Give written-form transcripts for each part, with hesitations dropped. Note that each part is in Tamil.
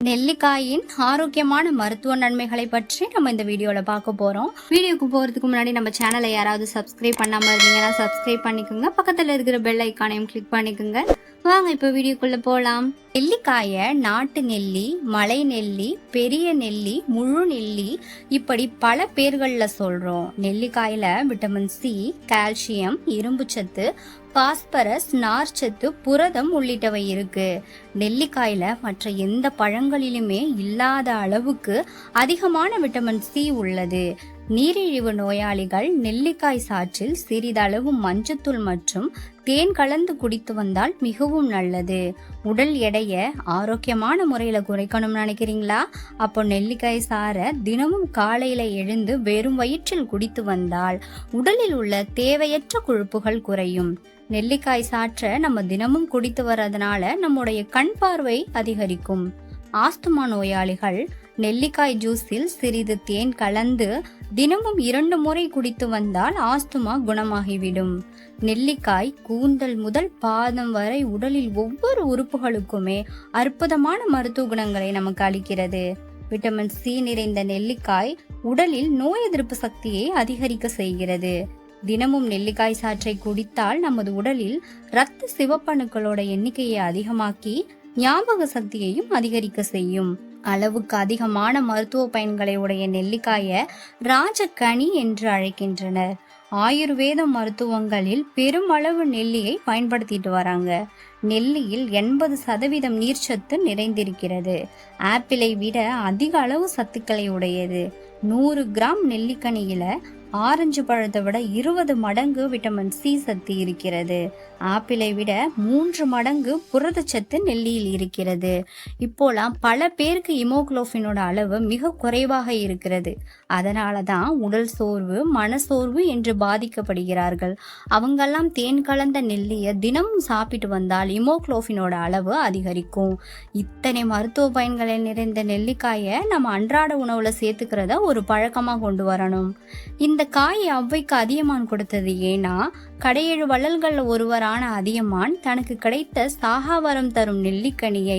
நெல்லிக்காயின் ஆரோக்கியமான மருத்துவ நன்மைகளை பற்றி நம்ம இந்த வீடியோல பார்க்க போறோம். வீடியோக்கு போறதுக்கு முன்னாடி நம்ம சேனலை யாராவது சப்ஸ்கிரைப் பண்ணாம இருந்தீங்கன்னா சப்ஸ்கிரைப் பண்ணிக்கோங்க. பக்கத்துல இருக்கிற பெல் ஐக்கானையும் கிளிக் பண்ணிக்கோங்க. வாங்க இப்ப வீடியோக்குள்ள போலாம். நெல்லிக்காய நாட்டு நெல்லி, மலை நெல்லி, பெரிய நெல்லி, முழு நெல்லி இப்படி பல பேர்கள்ல சொல்றோம். நெல்லிக்காயில விட்டமின் சி, கால்சியம், இரும்பு சத்து, பாஸ்பரஸ், நார்ச்சத்து, புரதம் உள்ளிட்டவை இருக்கு. நெல்லிக்காயில மற்ற எந்த பழங்களிலுமே இல்லாத அளவுக்கு அதிகமான விட்டமின் சி உள்ளது. நீரிழிவு நோயாளிகள் நெல்லிக்காய் சாற்றில் சிறிதளவு மஞ்சத்தூள் மற்றும் தேன் கலந்து குடித்து வந்தால் மிகவும் நல்லது. உடல் எடையை ஆரோக்கியமான முறையில குறைக்கணும்னு நினைக்கிறீங்களா? அப்போ நெல்லிக்காய் சாறை தினமும் காலையில எழுந்து வெறும் வயிற்றில் குடித்து வந்தால் உடலில் உள்ள தேவையற்ற கொழுப்புகள் குறையும். நெல்லிக்காய் சாற்றை நம்ம தினமும் குடித்து வர்றதுனால நம்முடைய கண் பார்வை அதிகரிக்கும். ஆஸ்துமா நோயாளிகள் நெல்லிக்காய் ஜூஸில் சிறிது தேன் கலந்து தினமும் 2 முறை குடித்து வந்தால் ஆஸ்துமா குணமாகிவிடும். நெல்லிக்காய் கூந்தல் முதல் பாதம் வரை உடலில் ஒவ்வொரு உறுப்புகளுக்குமே அற்புதமான மருத்துவ குணங்களை நமக்கு அளிக்கிறது. விட்டமின் சி நிறைந்த நெல்லிக்காய் உடலில் நோய் எதிர்ப்பு சக்தியை அதிகரிக்க செய்கிறது. தினமும் நெல்லிக்காய் சாற்றை குடித்தால் நமது உடலில் இரத்த சிவப்பணுக்களோட எண்ணிக்கையை அதிகமாக்கி ஞாபக சக்தியையும் அதிகரிக்க செய்யும். அளவுக்கு அதிகமான மருத்துவ பயன்களை உடைய நெல்லிக்காய ராஜகனி என்று அழைக்கின்றனர். ஆயுர்வேத மருத்துவங்களில் பெருமளவு நெல்லியை பயன்படுத்திட்டு வராங்க. நெல்லியில் 80% நீர்ச்சத்து நிறைந்திருக்கிறது. ஆப்பிளை விட அதிக அளவு சத்துக்களை உடையது. 100 கிராம் நெல்லிக்கனியில ஆரஞ்சு பழத்தை விட 20 மடங்கு விட்டமின் சி சத்து இருக்கிறது. ஆப்பிளை விட 3 மடங்கு புரதச்சத்து நெல்லியில் இருக்கிறது. இப்போலாம் பல பேருக்கு ஹீமோகுளோபினோட அளவு மிக குறைவாக இருக்கிறது. அதனாலதான் உடல் சோர்வு, மனசோர்வு என்று பாதிக்கப்படுகிறார்கள். அவங்கெல்லாம் தேன் கலந்த நெல்லியை தினமும் சாப்பிட்டு வந்தால் ஹீமோகுளோபினோட அளவு அதிகரிக்கும். இத்தனை மருத்துவ பயன்களை நிறைந்த நெல்லிக்காயை நம்ம அன்றாட உணவுல சேர்த்துக்கிறத ஒரு பழக்கமா கொண்டு வரணும். இந்த காயை ஔவைக்கு அதியமான் கொடுத்தது ஏன்னா, கடையேழு வள்ளல்கள் ஒருவரான அதியமான் தனக்கு கிடைத்த சாகாவரம் தரும் நெல்லிக்கனியை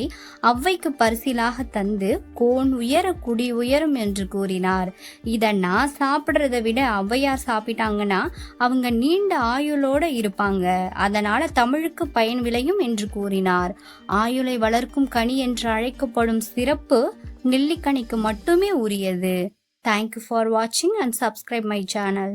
ஔவைக்கு பரிசிலாக தந்து கோன் உயர குடி உயரும் என்று கூறினார். இதை நான் சாப்பிட்றத விட ஔவையார் சாப்பிட்டாங்கன்னா அவங்க நீண்ட ஆயுளோட இருப்பாங்க. அதனால தமிழுக்கு பயன் விளையும் என்று கூறினார். ஆயுளை வளர்க்கும் கனி என்று அழைக்கப்படும் சிறப்பு நெல்லிக்கனிக்கு மட்டுமே உரியது. Thank you for watching and subscribe my channel.